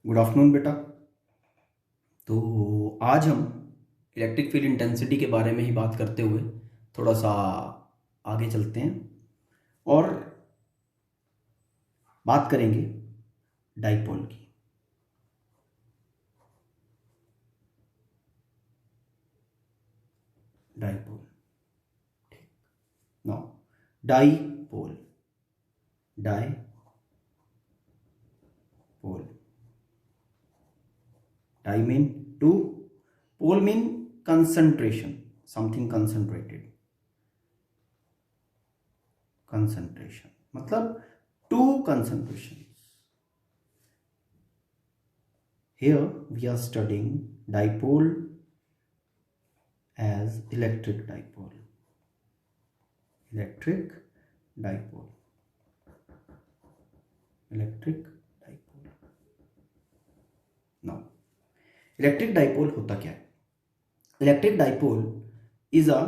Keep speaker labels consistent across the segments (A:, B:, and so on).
A: Good afternoon बेटा। तो आज हम इलेक्ट्रिक फील्ड इंटेंसिटी के बारे में ही बात करते हुए थोड़ा सा आगे चलते हैं और बात करेंगे डाइपोल की। डाइपोल, ठीक। Now dipole, dipole, di mean two, pole mean concentration, something concentrated, concentration मतलब two concentrations. Here we are studying dipole as electric dipole, electric dipole, electric dipole. Now electric dipole होता क्या है? Electric dipole is a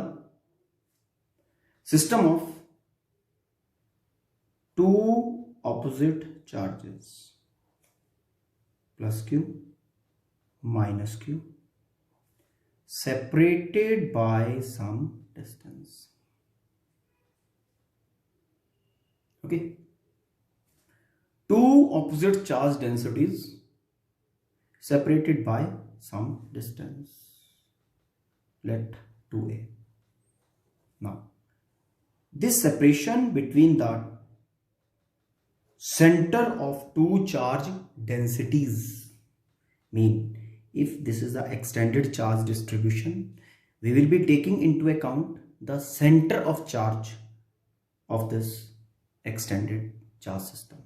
A: system of two opposite charges plus q minus q separated by some distance. Okay, two opposite charge densities separated by some distance, let 2a. Now this separation between the center of two charge densities mean if this is the extended charge distribution, we will be taking into account the center of charge of this extended charge system.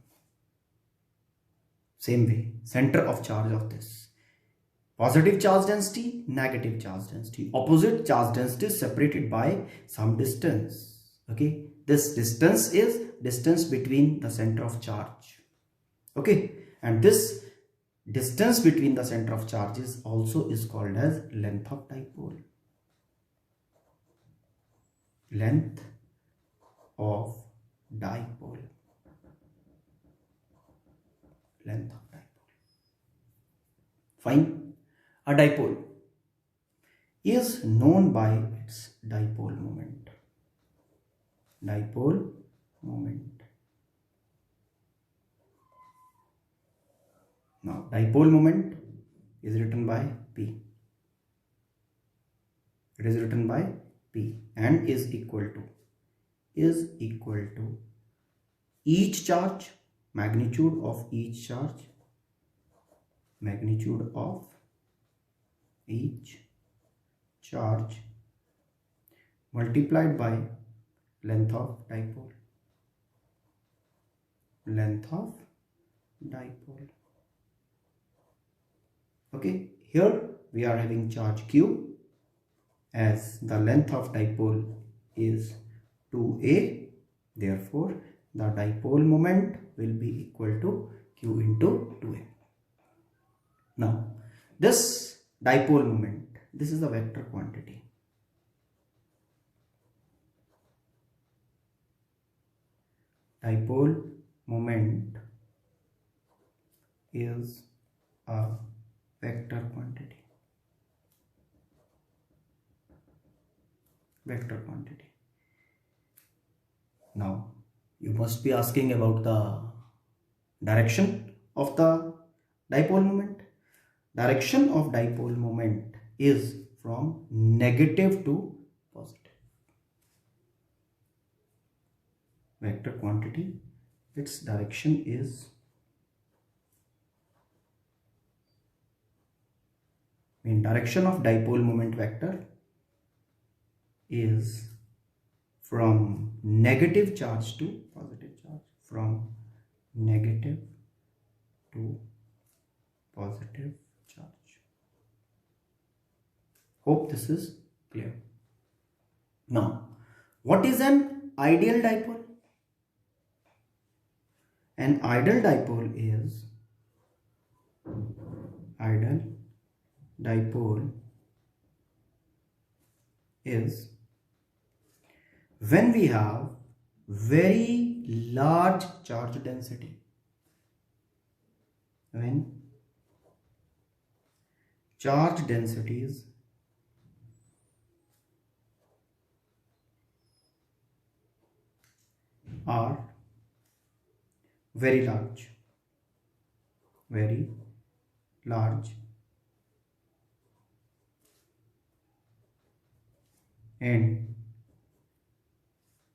A: Same way, center of charge of this positive charge density, negative charge density, opposite charge density separated by some distance. Okay, this distance is distance between the center of charge. Okay, and this distance between the center of charges also is called as length of dipole. Length of dipole. Length of dipole. Fine. A dipole is known by its dipole moment. Dipole moment. Now, dipole moment is written by P. It is written by P and is equal to each charge, magnitude of each charge, magnitude of each charge multiplied by length of dipole, length of dipole. Okay, here we are having charge q as the length of dipole is 2a, therefore the dipole moment will be equal to q into 2a. Now this dipole moment, this is a vector quantity. Dipole moment is a vector quantity. Vector quantity. Now you must be asking about the direction of the dipole moment. Direction of dipole moment is from negative to positive. Vector quantity, its direction is direction of dipole moment vector is from negative charge to positive charge, from negative to positive charge. Hope this is clear. Now, what is an ideal dipole? An ideal dipole is when we have very large charge density, when charge densities are very large, and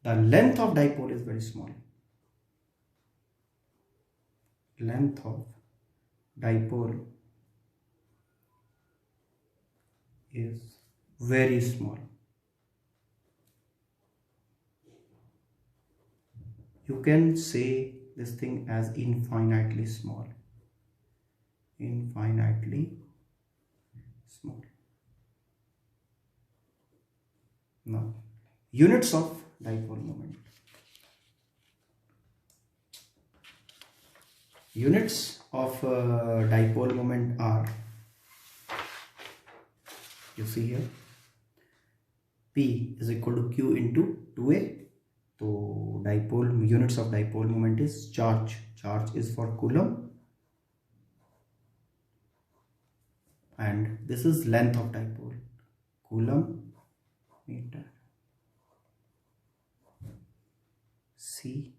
A: the length of dipole is very small. Length of dipole is very small. You can say this thing as infinitely small. Infinitely small. Now, units of dipole moment. Units of dipole moment are, you see here, P is equal to Q into 2A. So dipole, units of dipole moment is charge. Charge is for coulomb, and this is length of dipole, coulomb meter. C,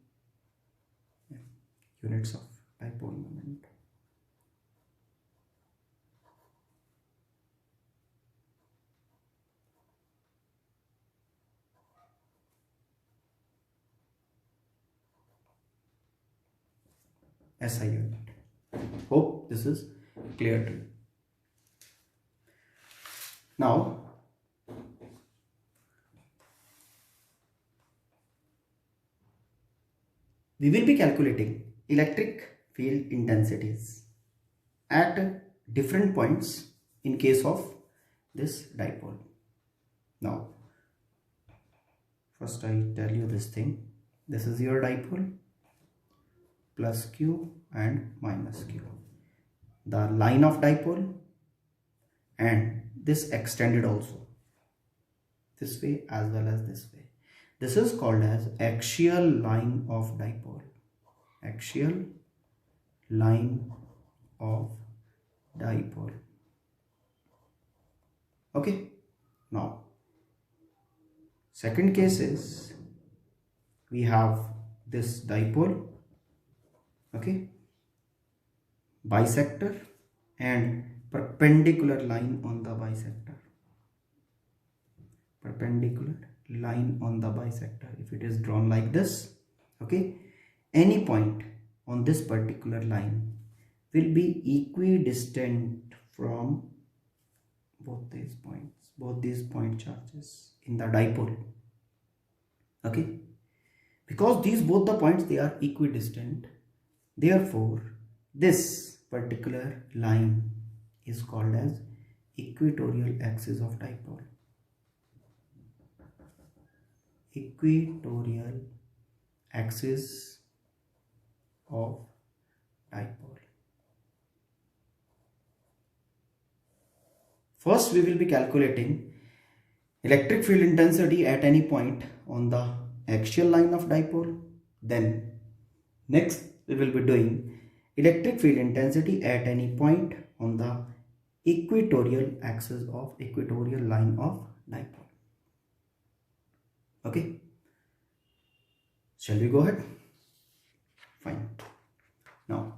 A: units of dipole moment. SI unit. Hope this is clear to you. Now, we will be calculating electric field intensities at different points in case of this dipole. Now, first I tell you this thing. This is your dipole, plus Q and minus Q. The line of dipole, and this extended also this way as well as this way. This is called as axial line of dipole. Axial line of dipole. Okay. Now, second case is we have this dipole, okay, bisector and perpendicular line on the bisector. Perpendicular line on the bisector. If it is drawn like this, okay, any point on this particular line will be equidistant from both these points, both these point charges in the dipole. Okay, because these both the points, they are equidistant, therefore this particular line is called as equatorial axis of dipole. Equatorial axis of dipole. First, we will be calculating electric field intensity at any point on the axial line of dipole. Then, next we will be doing electric field intensity at any point on the equatorial axis of equatorial line of dipole. Okay, shall we go ahead? Fine. Now,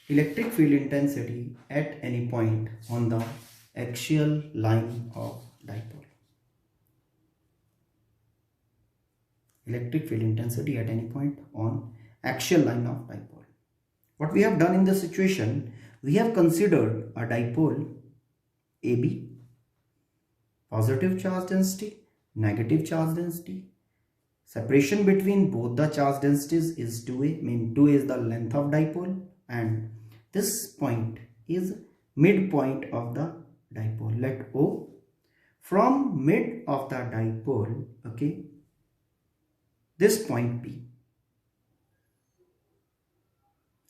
A: electric field intensity at any point on the axial line of dipole. Electric field intensity at any point on axial line of dipole. What we have done in this situation, we have considered a dipole AB, positive charge density, negative charge density. Separation between both the charge densities is 2A, mean 2A is the length of dipole, and this point is midpoint of the dipole. Let O, from mid of the dipole, okay, this point P,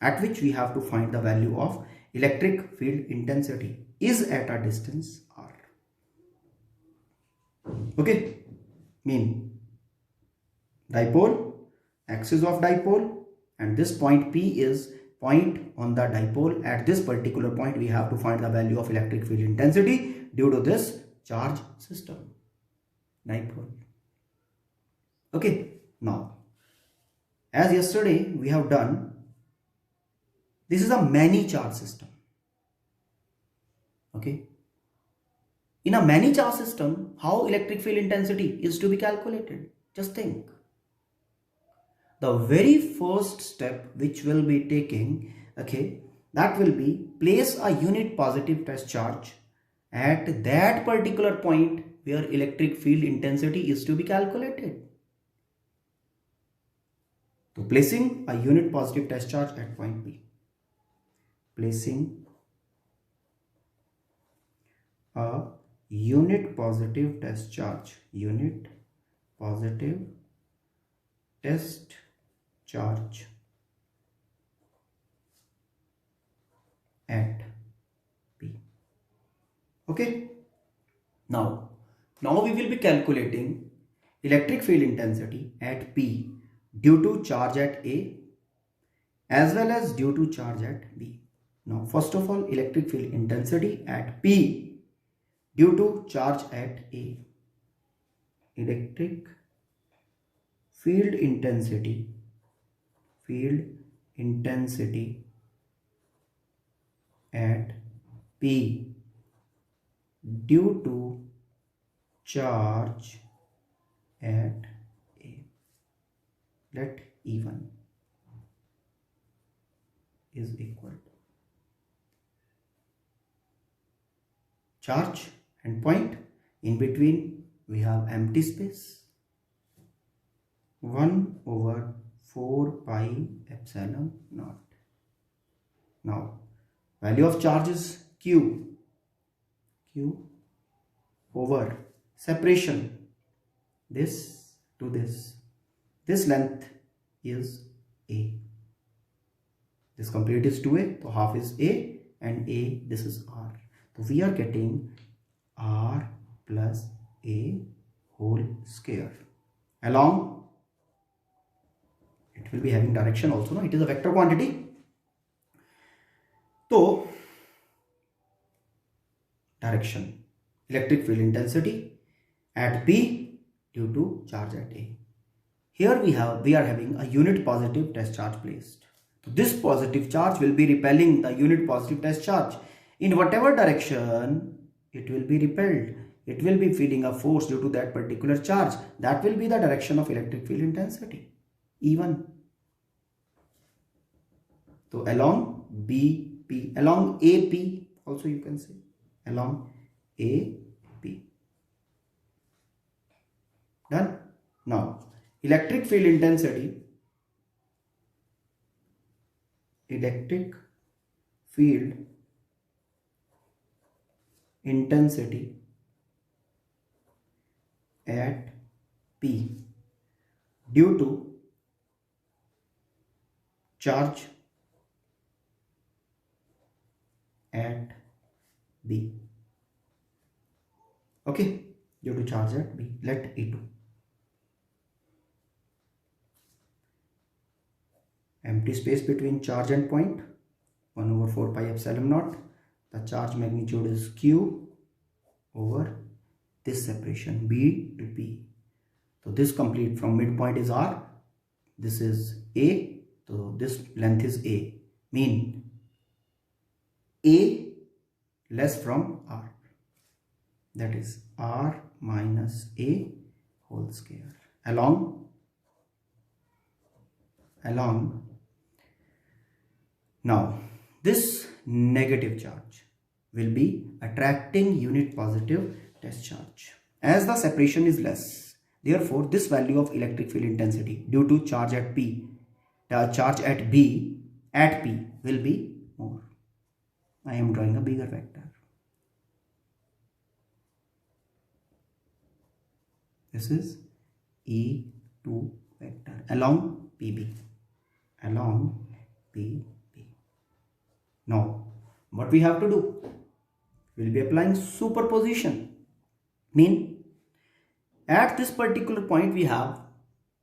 A: at which we have to find the value of electric field intensity, is at a distance R. Okay, mean dipole, axis of dipole, and this point P is point on the dipole. At this particular point, we have to find the value of electric field intensity due to this charge system, dipole. Okay, now, as yesterday we have done, this is a many charge system. Okay. In a many charge system, how electric field intensity is to be calculated? Just think. The very first step which will be taking, okay, that will be place a unit positive test charge at that particular point where electric field intensity is to be calculated. So placing a unit positive test charge at point B. Placing a unit positive test charge, unit positive test charge at P. Okay, now we will be calculating electric field intensity at P due to charge at A as well as due to charge at B. Now first of all, electric field intensity at P due to charge at A. Electric field intensity at P due to charge at A. Let E1 is equal to charge and point. In between we have empty space, 1 over 4 pi epsilon naught. Now value of charge is Q over separation, this to this length is A. This complete is 2A, so half is A, and A, this is R. So we are getting R plus A whole square. Along, it will be having direction also, no? It is a vector quantity. So direction, electric field intensity at P due to charge at A. Here we are having a unit positive test charge placed. So this positive charge will be repelling the unit positive test charge. In whatever direction it will be repelled, it will be feeling a force due to that particular charge. That will be the direction of electric field intensity, E1. So along BP, along AP also you can say, along AP. Done? Now electric field intensity at P due to charge at B. Okay, due to charge at B, let E2. Empty space between charge and point, 1 over 4 pi epsilon naught. The charge magnitude is Q over this separation B to P. So this complete from midpoint is R, this is A, so this length is A, mean A less from R, that is R minus A whole square. Along now this negative charge will be attracting unit positive test charge. As the separation is less, therefore this value of electric field intensity due to charge at P, charge at B at P will be more. I am drawing a bigger vector. This is E2 vector along PB, along PB. Now what we have to do? We will be applying superposition. Mean at this particular point we have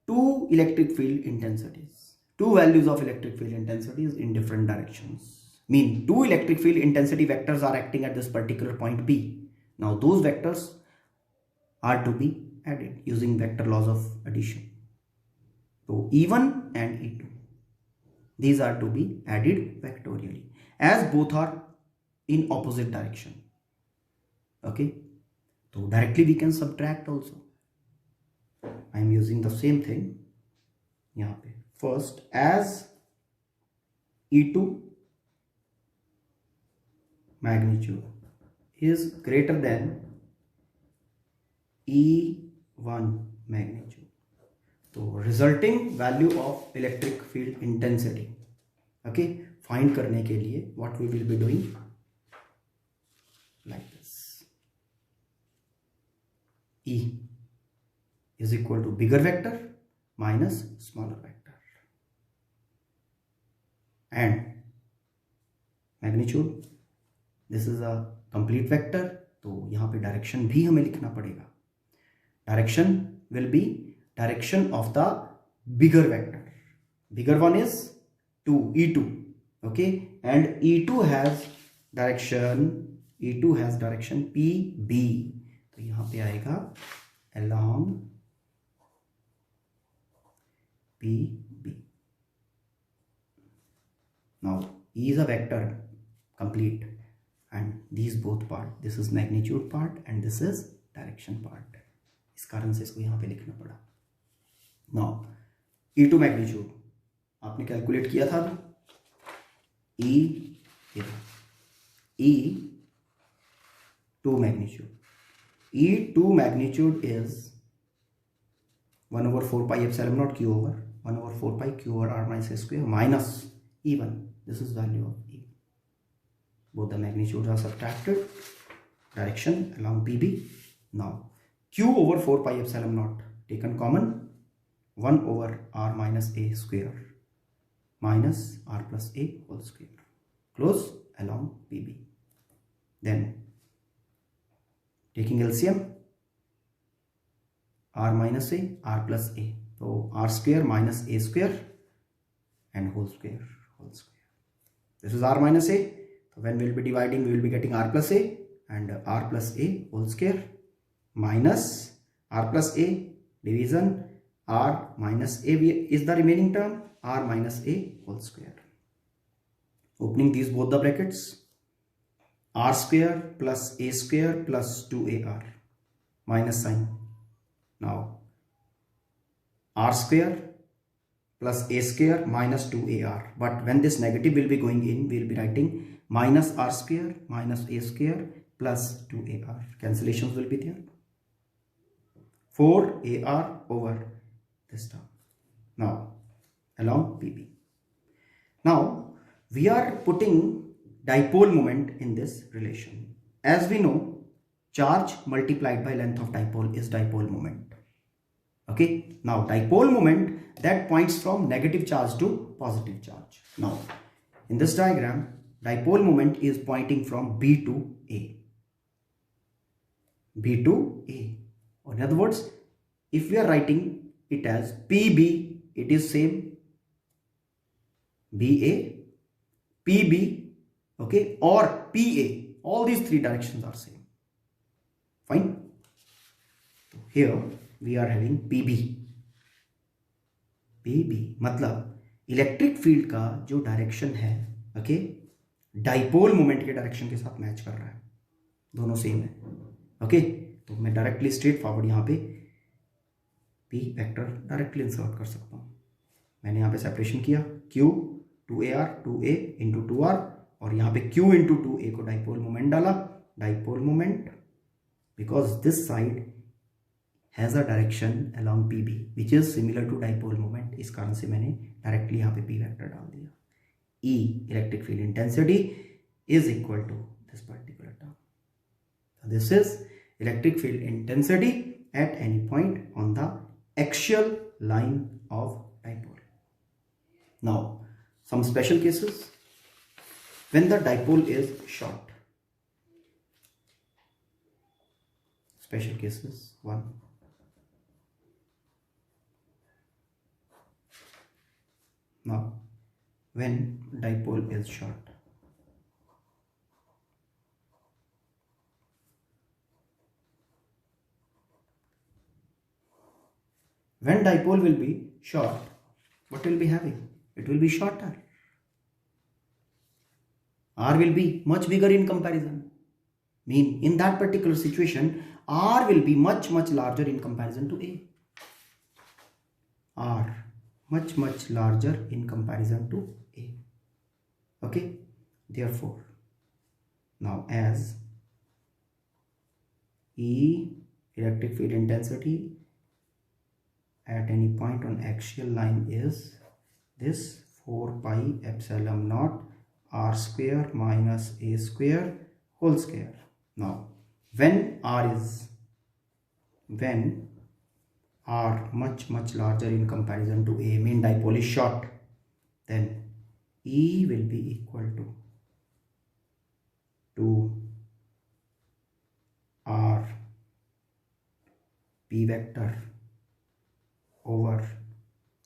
A: two electric field intensities. two values of electric field intensity is in different directions. Mean two electric field intensity vectors are acting at this particular point P. Now those vectors are to be added using vector laws of addition. So E1 and E2. These are to be added vectorially as both are in opposite direction. Okay. So directly we can subtract also. I am using the same thing. यहाँ पे first as E2 magnitude is greater than E1 magnitude. So resulting value of electric field intensity, okay, find करने के लिए what we will be doing like this. E is equal to bigger vector minus smaller vector and magnitude. This is a complete vector, तो यहाँ पे direction भी हमें लिखना पड़ेगा. Direction will be direction of the bigger vector. Bigger one is 2, E2, okay, and E2 has direction PB. तो यहाँ पे आएगा along PB. Now E is a vector complete and these both part, this is magnitude part and this is direction part. इस कारण से इसको यहाँ पे लिखना पड़ा. Now E2 magnitude आपने कैलकुलेट किया था E2 magnitude. E2 magnitude is 1 over 4 pi epsilon naught q over 1 over 4 pi q over r minus a square minus E1. This is value of E. Both the magnitudes are subtracted. Direction along PB. Now q over 4 pi epsilon naught taken common, 1 over r minus a square minus r plus a whole square. Close along PB. Then taking LCM, r minus a, r plus a. So r square minus a square and whole square. This is r minus a. So when we will be dividing, we will be getting r plus a and r plus a whole square minus r plus a division r minus a is the remaining term, r minus a whole square. Opening these both the brackets, r square plus a square plus 2ar minus sign. Now r square plus a square minus 2ar, but when this negative will be going in, we will be writing minus r square minus a square plus 2ar. Cancellations will be there. 4ar over this term. Now along PB. Now we are putting dipole moment in this relation. As we know, charge multiplied by length of dipole is dipole moment. Okay. Now dipole moment that points from negative charge to positive charge. Now in this diagram, dipole moment is pointing from B to A. B to A. Or in other words, if we are writing it as PB, it is same BA, PB, okay, or PA. All these three directions are same. Fine. So here we are having PB. PB मतलब electric field का जो direction है, okay, dipole moment के direction के साथ match कर रहा है, दोनों सेम है. ओके, तो मैं डायरेक्टली स्ट्रेट फॉरवर्ड यहाँ पे P वेक्टर डायरेक्टली इंसर्ट कर सकता हूँ. मैंने यहाँ पे सेपरेशन किया, Q 2AR 2A into 2R और यहाँ पे Q इंटू 2A को डाइपोल मोमेंट डाला. Dipole moment because this side has a direction along PB which is similar to dipole moment. इस कारण से मैंने डायरेक्टली यहाँ पे P वेक्टर डाल दिया. E electric field intensity is equal to this particular term. So this is electric field intensity at any point on the axial line of dipole. Now some special cases when the dipole is short. Special cases 1. Now when dipole is short, when dipole will be short, what will be having? It will be shorter. R will be much bigger in comparison. Mean in that particular situation, R will be much larger in comparison to A. R much larger in comparison to A. Okay. Therefore, now as E, electric field intensity at any point on axial line, is this 4 pi epsilon naught R square minus A square whole square. Now when R much larger in comparison to A, mean dipole is short, then E will be equal to R P vector over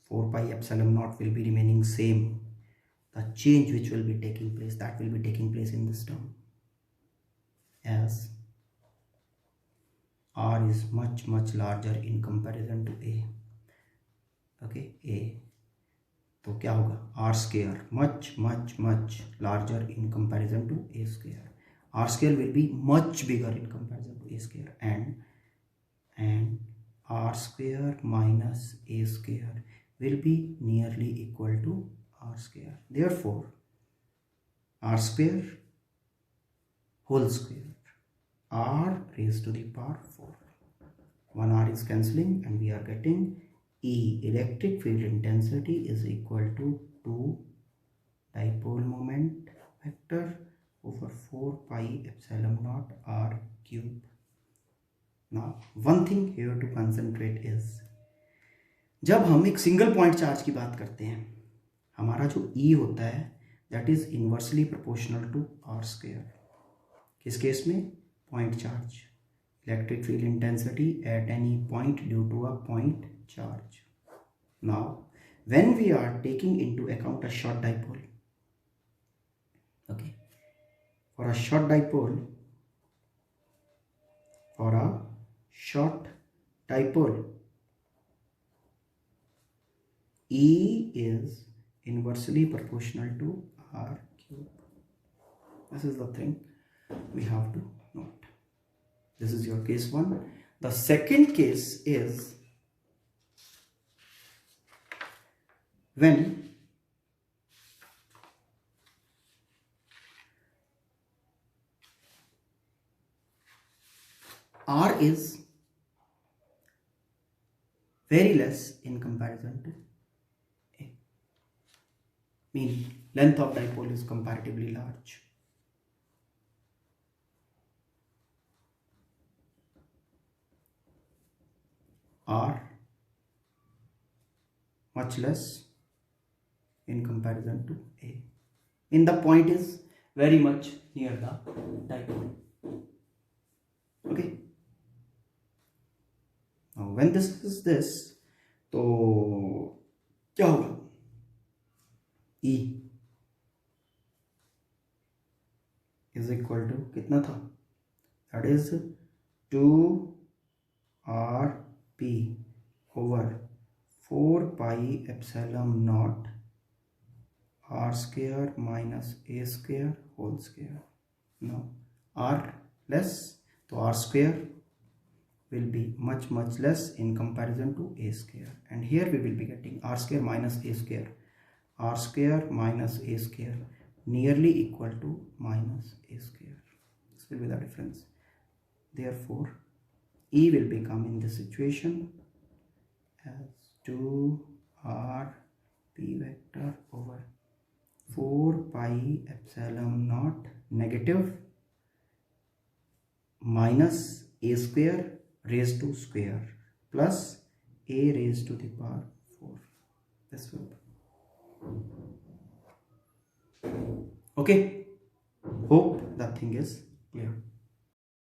A: 4 pi epsilon naught will be remaining same. The change which will be taking place, that will be taking place in this term, as R is much larger in comparison to A. Okay, A. तो क्या होगा? R square much larger in comparison to A square. R square will be much bigger in comparison to A square, and R square minus A square will be nearly equal to R square. Therefore, R square whole square, R raised to the power 4. One R is cancelling and we are getting E, electric field intensity, is equal to 2 dipole moment vector over 4 pi epsilon naught R cube. Now one thing here to concentrate is, जब हम एक single point charge की बात करते हैं, हमारा जो E होता है that is inversely proportional to R square. किस केस में? Point charge, electric field intensity at any point due to a point charge. Now when we are taking into account a short dipole, okay, for a short dipole E is inversely proportional to R cube. This is the thing we have to note. This is your case 1. The second case is when R is very less in comparison to A. Mean length of dipole is comparatively large. R much less in comparison to A. In the point is very much near the dipole. Okay. Now when this is this, तो क्या होगा? E is equal to कितना था? That is 2RP over 4 pi epsilon naught R square minus A square whole square. Now R less, so R square will be much less in comparison to A square, and here we will be getting R square minus A square. R square minus A square nearly equal to minus A square. This will be the difference. Therefore E will become in this situation as 2RP vector over 4 pi epsilon naught negative minus A square raised to square plus A raised to the power 4. This will be. Okay, hope that thing is clear.